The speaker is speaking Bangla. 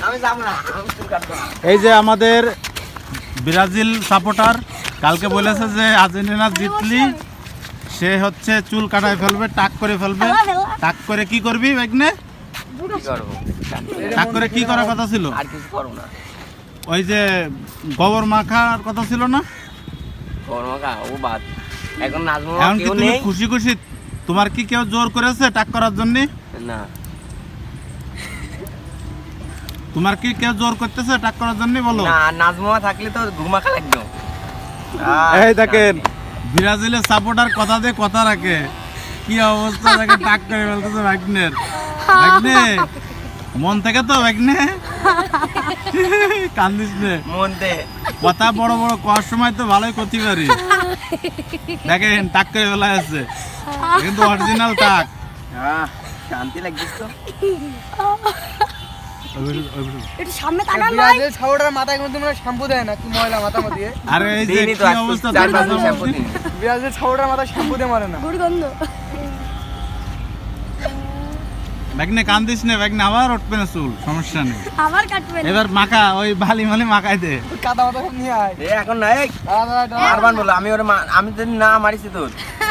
আমি যাব না, আমি চুল কাটবো না। এই যে আমাদের ব্রাজিল সাপোর্টার কালকে বলেছে যে আর্জেন্টিনা জিতলি সে হচ্ছে চুল কাটায় ফেলবে, টাক করে ফেলবে। টাক করে কি করবি ভাগ্নে? কি করবো? টাক করে কি করার কথা ছিল? আর কিছু করবো না। ওই যে গোবর মাখার কথা ছিল না? গরমাকা ও বাদ। এখন নাচবো এখন কি কেউ তুমি নেই। খুশি খুশি? তোমার কি কেউ জোর করেছে টাক করার জন্য? না। তোমার কি কেউ জোর করতেছে টাক করার জন্য? বলো। না, নাজমা থাকলে তো ঘুমাকা লাগতো। এই দেখেন ব্রাজিলের সাপোর্টার কথা দিয়ে কথা রাখে, কি অবস্থা দেখে টাক করে ফেলতেছে ভাগ্নের। ভাগ্নে মন থেকে তো ভাগ্নে কান্দিস নে, মনতে কথা বড় বড় করার সময় তো ভালোই করতে পারি। দেখেন টাক করে ফেলা আছে, কিন্তু অরিজিনাল টাক। শান্তি লাগছিস তো। একটু সামনে তাকান ভাই। ব্রাজিল ছাউটার মাথায় কোনো তোমরা শ্যাম্পু দেয় না, কি ময়লা মাথা মধ্যে। আরে এই যে দিনই তো কি আজ অবস্থা 4-5 দিন শ্যাম্পু দিন। ব্রাজিল ছাউটার মাথায় শ্যাম্পু দিয়ে মারে না। দুর্গন্ধ। ভাগ্নে কান্দিস নে, ভাগ্নে আবার উঠবে না চুল, সমস্যা নেই। আবার কাটবেন। এবার মাখা ওই বালি মালি মাখাই দে। কাদা মাথা সব নিয়ে আয়। এখন না এই দাঁড়া, দাঁড়া, দাঁড়া। মারবান বলো, আমি ওরে আমি যদি না মারিছি তোর